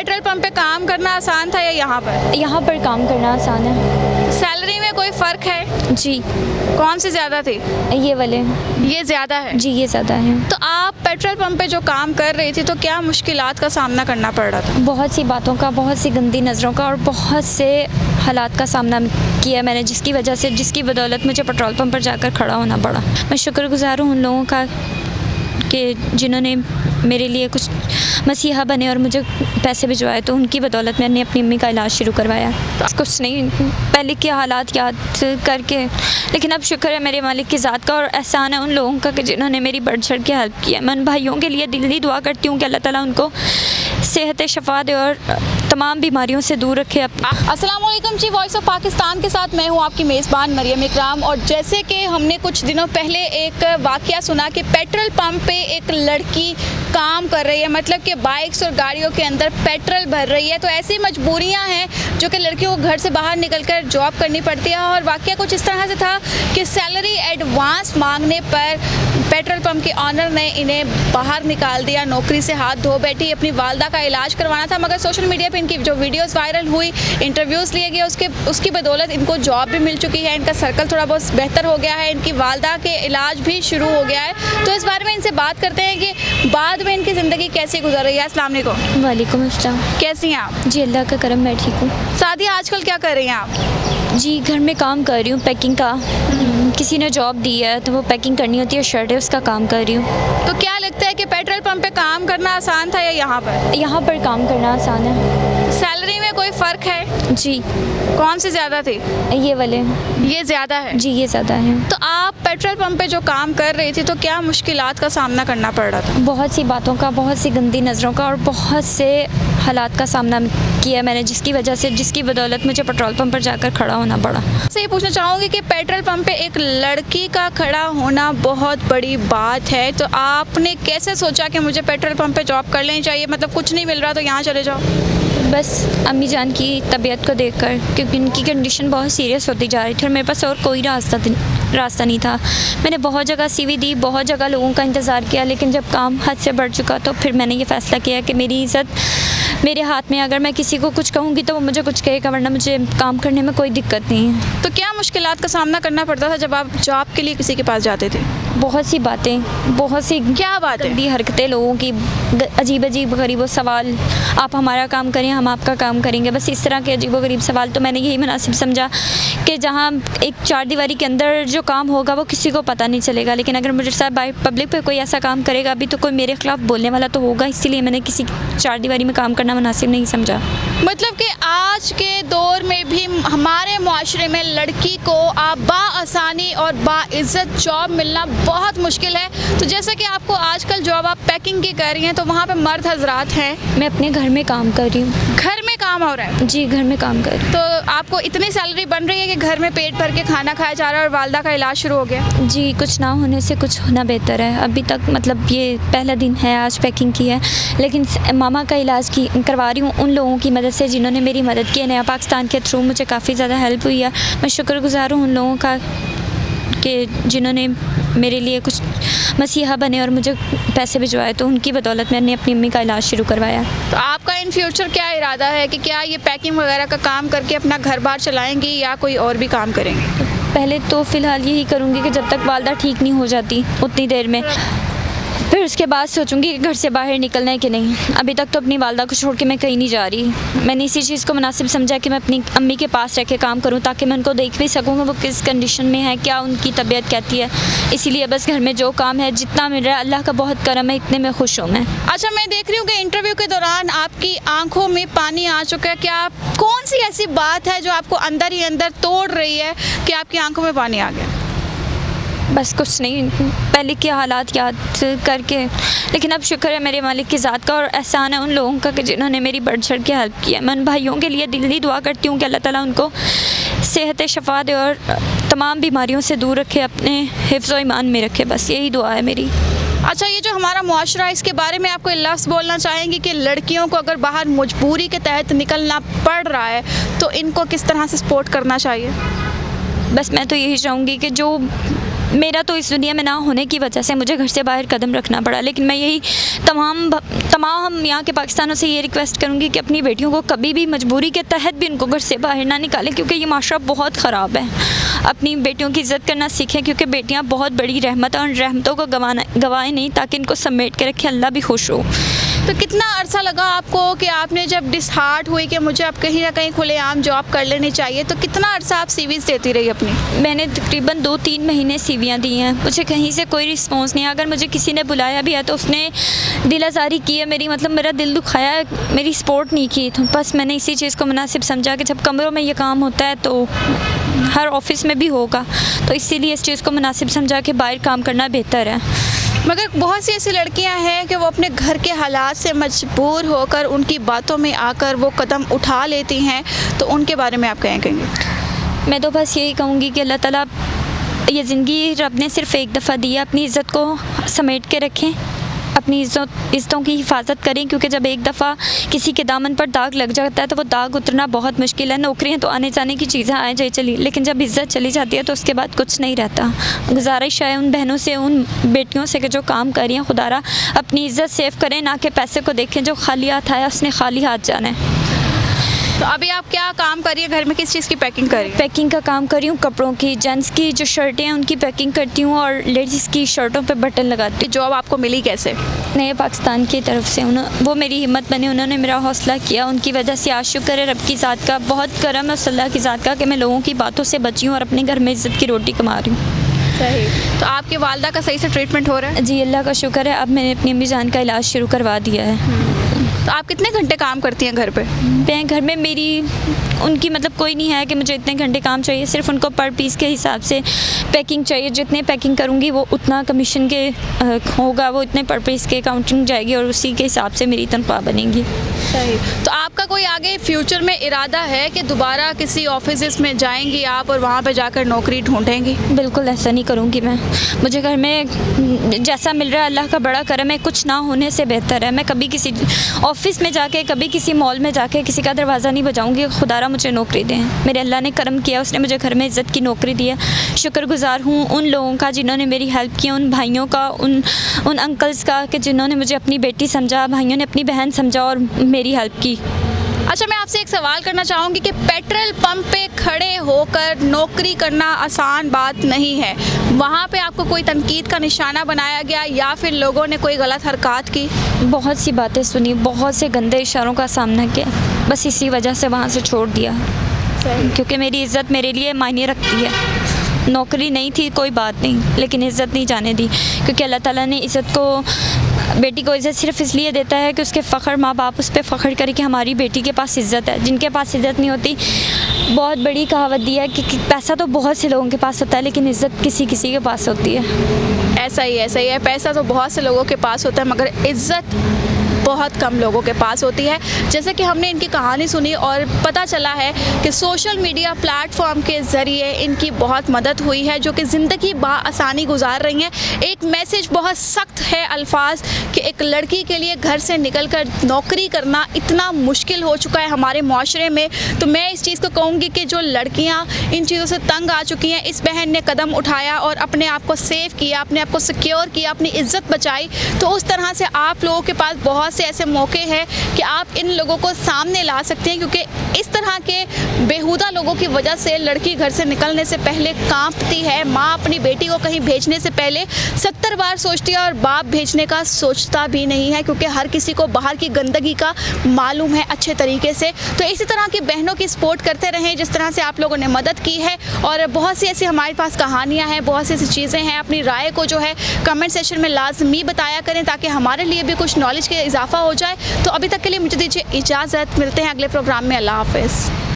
Petrol pump पे काम करना आसान था या यहाँ पर? यहाँ पर काम करना आसान है। सैलरी में कोई फ़र्क है? जी, कौन सी ज़्यादा थी? ये वाले। ये ज़्यादा है। जी, ये ज़्यादा है। तो आप पेट्रोल पंप पे जो काम कर रही थी तो क्या मुश्किलात का सामना करना पड़ रहा था? बहुत सी बातों का, बहुत सी गंदी नज़रों का और बहुत से हालात का सामना किया मैंने, जिसकी बदौलत मुझे पेट्रोल पंप पर जाकर खड़ा होना पड़ा। मैं शुक्रगुज़ार हूँ उन लोगों का कि जिन्होंने मेरे लिए कुछ मसीहा बने और मुझे पैसे भिजवाए, तो उनकी बदौलत मैंने अपनी अम्मी का इलाज शुरू करवाया। कुछ नहीं, पहले के हालात याद करके, लेकिन अब शुक्र है मेरे मालिक की ज़ात का और एहसान है उन लोगों का कि जिन्होंने मेरी बढ़ चढ़ के हेल्प किया। मैं उन भाइयों के लिए दिली दुआ करती हूँ कि अल्लाह ताला उनको सेहत शफा दे और तमाम बीमारियों से दूर रखे। अस्सलाम वालेकुम जी, वॉइस ऑफ पाकिस्तान के साथ मैं हूँ आपकी मेज़बान मरियम इकराम। और जैसे कि हमने कुछ दिनों पहले एक वाक़या सुना कि पेट्रोल पंप पे एक लड़की काम कर रही है, मतलब कि बाइक्स और गाड़ियों के अंदर पेट्रोल भर रही है। तो ऐसी मजबूरियाँ हैं जो कि लड़कियों को घर से बाहर निकलकर जॉब करनी पड़ती है। और वाक़या कुछ इस तरह से था कि सैलरी एडवांस मांगने पर पेट्रोल पंप के ऑनर ने इन्हें बाहर निकाल दिया, नौकरी से हाथ धो बैठी। अपनी वालदा का इलाज करवाना था, मगर सोशल मीडिया पे इनकी जो वीडियोस वायरल हुई, इंटरव्यूज़ लिए गए, उसकी बदौलत इनको जॉब भी मिल चुकी है, इनका सर्कल थोड़ा बहुत बेहतर हो गया है, इनकी वालदा के इलाज भी शुरू हो गया है। तो इस बारे में इनसे बात करते हैं कि बाद में इनकी ज़िंदगी कैसी गुजर रही है। अस्सलाम वालेकुम। वालेकुम अस्सलाम। कैसी हैं आप? जी, अल्लाह का करम, मैं ठीक हूँ। सादिया, आजकल क्या कर रही हैं आप? जी, घर में काम कर रही हूँ, पैकिंग का। किसी ने जॉब दी है तो वो पैकिंग करनी होती है, शर्ट है, उसका काम कर रही हूँ। तो क्या लगता है कि पेट्रोल पंप पे काम करना आसान था या यहाँ पर? यहाँ पर काम करना आसान है। सैलरी में कोई फ़र्क है? जी, कौन सी ज़्यादा थी? ये वाले। ये ज़्यादा है। जी, ये ज़्यादा है। तो आप पेट्रोल पंप पे जो काम कर रही थी तो क्या मुश्किलात का सामना करना पड़ रहा था? बहुत सी बातों का, बहुत सी गंदी नज़रों का और बहुत से हालात का सामना किया मैंने, जिसकी बदौलत मुझे पेट्रोल पंप पर जाकर खड़ा होना पड़ा। से ये पूछना चाहूँगी कि पेट्रोल पंप पे एक लड़की का खड़ा होना बहुत बड़ी बात है, तो आपने कैसे सोचा कि मुझे पेट्रोल पंप पे जॉब कर लेनी चाहिए? मतलब कुछ नहीं मिल रहा तो यहाँ चले जाओ। बस अम्मी जान की तबीयत को देखकर, क्योंकि उनकी कंडीशन बहुत सीरियस होती जा रही थी और मेरे पास और कोई रास्ता नहीं था। मैंने बहुत जगह CV दी, बहुत जगह लोगों का इंतज़ार किया, लेकिन जब काम हद से बढ़ चुका तो फिर मैंने ये फ़ैसला किया कि मेरी इज़्ज़त मेरे हाथ में। अगर मैं किसी को कुछ कहूँगी तो वो मुझे कुछ कहेगा, वरना मुझे काम करने में कोई दिक्कत नहीं है। तो क्या मुश्किलात का सामना करना पड़ता था जब आप जॉब के लिए किसी के पास जाते थे? बहुत सी बातें, बहुत सी क्या बात है? गंदी हरकतें, लोगों की अजीब अजीब गरीब सवाल, आप हमारा काम करें, हम आपका काम करेंगे, बस इस तरह के अजीब गरीब सवाल। तो मैंने यही मुनासिब समझा कि जहाँ एक चार दीवारी के अंदर जो काम होगा वो किसी को पता नहीं चलेगा, लेकिन अगर मुझे साथ पब्लिक पे कोई ऐसा काम करेगा अभी तो कोई मेरे खिलाफ बोलने वाला तो होगा, इसीलिए मैंने किसी चार दीवारी में काम करना मुनासिब नहीं समझा। मतलब कि आज के दौर में भी हमारे मुआशरे में लड़की को बाआसानी और बाइज़्ज़त जॉब मिलना बहुत मुश्किल है। तो जैसे कि आपको आजकल जॉब आप पैकिंग की कर रही हैं, तो वहाँ पे मर्द हजरात हैं। मैं अपने घर में काम कर रही हूँ। घर में काम हो रहा है? जी, घर में काम कर रही हूँ। तो आपको इतनी सैलरी बन रही है कि घर में पेट भर के खाना खाया जा रहा है और वालदा का इलाज शुरू हो गया? जी, कुछ ना होने से कुछ होना बेहतर है। अभी तक मतलब ये पहला दिन है, आज पैकिंग की है, लेकिन मामा का इलाज करवा रही हूँ उन लोगों की मदद से जिन्होंने मेरी मदद की है। नया पाकिस्तान के थ्रू मुझे काफ़ी ज़्यादा हेल्प हुई है। मैं शुक्रगुज़ार हूँ उन लोगों का कि जिन्होंने मेरे लिए कुछ मसीहा बने और मुझे पैसे भिजवाए, तो उनकी बदौलत मैंने अपनी अम्मी का इलाज शुरू करवाया। तो आपका इन फ्यूचर क्या इरादा है कि क्या ये पैकिंग वगैरह का काम करके अपना घर बार चलाएंगी या कोई और भी काम करेंगे? पहले तो फ़िलहाल यही करूँगी कि जब तक वालदा ठीक नहीं हो जाती उतनी देर में, फिर उसके बाद सोचूंगी कि घर से बाहर निकलना है कि नहीं। अभी तक तो अपनी वालदा को छोड़ के मैं कहीं नहीं जा रही। मैंने इसी चीज़ को मुनासिब समझा कि मैं अपनी अम्मी के पास रह के काम करूं, ताकि मैं उनको देख भी सकूँ वो किस कंडीशन में है, क्या उनकी तबीयत कहती है। इसीलिए बस घर में जो काम है, जितना मिल रहा है, अल्लाह का बहुत करम है, इतने में खुश हूँ मैं। अच्छा, मैं देख रही हूँ कि इंटरव्यू के दौरान आपकी आंखों में पानी आ चुका है। क्या कौन सी ऐसी बात है जो आपको अंदर ही अंदर तोड़ रही है कि आपकी आंखों में पानी आ गया? बस कुछ नहीं, पहले के हालात याद करके, लेकिन अब शुक्र है मेरे मालिक की ज़ात का और एहसान है उन लोगों का कि जिन्होंने मेरी बढ़ चढ़ के हेल्प किया। मैं उन भाइयों के लिए दिली दुआ करती हूँ कि अल्लाह ताला उनको सेहत शफा दे और तमाम बीमारियों से दूर रखे, अपने हिफ्ज़ व ईमान में रखे, बस यही दुआ है मेरी। अच्छा, ये जो हमारा मुआशरा है, इसके बारे में आप कोई लफ्ज़ बोलना चाहेंगी कि लड़कियों को अगर बाहर मजबूरी के तहत निकलना पड़ रहा है तो इनको किस तरह से सपोर्ट करना चाहिए? बस मैं तो यही चाहूँगी कि जो मेरा तो इस दुनिया में ना होने की वजह से मुझे घर से बाहर कदम रखना पड़ा, लेकिन मैं यही तमाम यहाँ के पाकिस्तानों से ये रिक्वेस्ट करूँगी कि अपनी बेटियों को कभी भी मजबूरी के तहत भी उनको घर से बाहर ना निकालें, क्योंकि ये माशरा बहुत ख़राब है। अपनी बेटियों की इज़्ज़त करना सीखें, क्योंकि बेटियाँ बहुत बड़ी रहमत है, और रहमतों को गवाएं नहीं, ताकि इनको समेट के रखें, अल्लाह भी खुश हो। तो कितना अरसा लगा आपको कि आपने जब डिसहार्ट हुई कि मुझे अब कहीं ना कहीं खुलेआम जॉब कर लेनी चाहिए, तो कितना अरसा आप सीवीज़ देती रही अपनी? मैंने तकरीबन 2-3 महीने सीवियाँ दी हैं, मुझे कहीं से कोई रिस्पॉन्स नहीं है। अगर मुझे किसी ने बुलाया भी है तो उसने दिल आज़ारी की है मेरी, मतलब मेरा दिल दुखाया, मेरी सपोर्ट नहीं की। तो बस मैंने इसी चीज़ को मुनासिब समझा कि जब कमरों में ये काम होता है तो हर ऑफिस में भी होगा, तो इसीलिए इस चीज़ को मुनासिब समझा कि बाहर काम करना बेहतर है। मगर बहुत सी ऐसी लड़कियां हैं कि वो अपने घर के हालात से मजबूर होकर उनकी बातों में आकर वो कदम उठा लेती हैं, तो उनके बारे में आप क्या कहेंगे? मैं तो बस यही कहूँगी कि अल्लाह ताला, ये ज़िंदगी रब ने सिर्फ़ एक दफ़ा दी है, अपनी इज़्ज़त को समेट के रखें, अपनी इज़्ज़तों की हिफाजत करें, क्योंकि जब एक दफ़ा किसी के दामन पर दाग लग जाता है तो वो दाग उतरना बहुत मुश्किल है। नौकरियां तो आने जाने की चीज़ें आए जाए चली, लेकिन जब इज़्ज़त चली जाती है तो उसके बाद कुछ नहीं रहता। गुजारिश है उन बहनों से, उन बेटियों से कि जो काम कर रही हैं, खुदारा अपनी इज़्ज़त सेव करें, ना कि पैसे को देखें। जो खाली हाथ आया उसने खाली हाथ जाना है। तो अभी आप क्या काम कर रही है घर में, किस चीज़ की पैकिंग कर रही है? पैकिंग का काम कर रही हूँ, कपड़ों की, जेंट्स की जो शर्टें हैं उनकी पैकिंग करती हूँ, और लेडीज़ की शर्टों पे बटन लगाती हूँ। जॉब आपको मिली कैसे? नए पाकिस्तान की तरफ से वो मेरी हिम्मत बनी, उन्होंने मेरा हौसला किया, उनकी वजह से आज शुक्र है रब की ज़ात का, बहुत करम है उस अल्लाह की ज़ात का कि मैं लोगों की बातों से बची हूँ और अपने घर में इज़्ज़त की रोटी कमा रही हूँ। सही। तो आपकी वालदा का सही से ट्रीटमेंट हो रहा है? जी अल्लाह का शुक्र है, अब मैंने अपनी अम्मी जान का इलाज शुरू करवा दिया है। तो आप कितने घंटे काम करती हैं घर पे? मैं घर में मेरी उनकी मतलब कोई नहीं है कि मुझे इतने घंटे काम चाहिए, सिर्फ उनको पर पीस के हिसाब से पैकिंग चाहिए। जितने पैकिंग करूँगी वो उतना कमीशन के होगा, वो इतने पर पीस के काउंटिंग जाएगी और उसी के हिसाब से मेरी तनख्वाह बनेगी। सही। तो आपका कोई आगे फ्यूचर में इरादा है कि दोबारा किसी ऑफिस में जाएंगी आप और वहाँ पे जाकर नौकरी ढूंढेंगी? बिल्कुल ऐसा नहीं करूँगी मैं। मुझे घर में जैसा मिल रहा है अल्लाह का बड़ा करम है, कुछ ना होने से बेहतर है। मैं कभी किसी ऑफिस में जाके, कभी किसी मॉल में जाके किसी का दरवाज़ा नहीं बजाऊँगी, खुदारा मुझे नौकरी दें। मेरे अल्लाह ने करम किया, उसने मुझे घर में इज़्ज़त की नौकरी दी है। शुक्रगुज़ार हूँ उन लोगों का जिन्होंने मेरी हेल्प की, उन भाइयों का, उन अंकल्स का कि जिन्होंने मुझे अपनी बेटी समझा, भाइयों ने अपनी बहन समझा और मेरी हेल्प की। अच्छा, मैं आपसे एक सवाल करना चाहूँगी कि पेट्रोल पंप पे खड़े होकर नौकरी करना आसान बात नहीं है। वहाँ पे आपको कोई तनकीद का निशाना बनाया गया या फिर लोगों ने कोई गलत हरकत की? बहुत सी बातें सुनी, बहुत से गंदे इशारों का सामना किया, बस इसी वजह से वहाँ से छोड़ दिया, क्योंकि मेरी इज़्ज़त मेरे लिए मायने रखती है। नौकरी नहीं थी कोई बात नहीं, लेकिन इज़्ज़त नहीं जाने दी, क्योंकि अल्लाह ताला ने इज़्ज़त को, बेटी को इज़्ज़त सिर्फ इसलिए देता है कि उसके फ़ख्र, माँ बाप उस पर फ़ख्र करे कि हमारी बेटी के पास इज़्ज़त है। जिनके पास इज़्ज़त नहीं होती, बहुत बड़ी कहावत दी है कि पैसा तो बहुत से लोगों के पास होता है, लेकिन इज़्ज़त किसी किसी के पास होती है। ऐसा ही है। पैसा तो बहुत से लोगों के पास होता है, मगर इज़्ज़त बहुत कम लोगों के पास होती है। जैसे कि हमने इनकी कहानी सुनी और पता चला है कि सोशल मीडिया प्लेटफॉर्म के ज़रिए इनकी बहुत मदद हुई है, जो कि ज़िंदगी आसानी गुजार रही हैं। एक मैसेज बहुत सख्त है अल्फाज कि एक लड़की के लिए घर से निकलकर नौकरी करना इतना मुश्किल हो चुका है हमारे माशरे में। तो मैं इस चीज़ को कहूँगी कि जो लड़कियाँ इन चीज़ों से तंग आ चुकी हैं, इस बहन ने कदम उठाया और अपने आप को सेव किया, अपने आप को सिक्योर किया, अपनी इज़्ज़त बचाई। तो उस तरह से आप लोगों के पास बहुत से ऐसे मौके हैं कि आप इन लोगों को सामने ला सकते हैं, क्योंकि इस तरह के बेहुदा लोगों की वजह से लड़की घर से निकलने से पहले कांपती है। माँ अपनी बेटी को कहीं भेजने से पहले 70 बार सोचती है और बाप भेजने का सोचता भी नहीं है, क्योंकि हर किसी को बाहर की गंदगी का मालूम है अच्छे तरीके से। तो इसी तरह की बहनों की सपोर्ट करते रहें जिस तरह से आप लोगों ने मदद की है। और बहुत सी ऐसी हमारे पास कहानियाँ हैं, बहुत सी ऐसी चीज़ें हैं। अपनी राय को जो है कमेंट सेक्शन में लाजमी बताया करें, ताकि हमारे लिए भी कुछ नॉलेज के इजाफा हो जाए। तो अभी तक के लिए मुझे दीजिए इजाज़त, मिलते हैं अगले प्रोग्राम में। अल्लाह हाफ़िज़।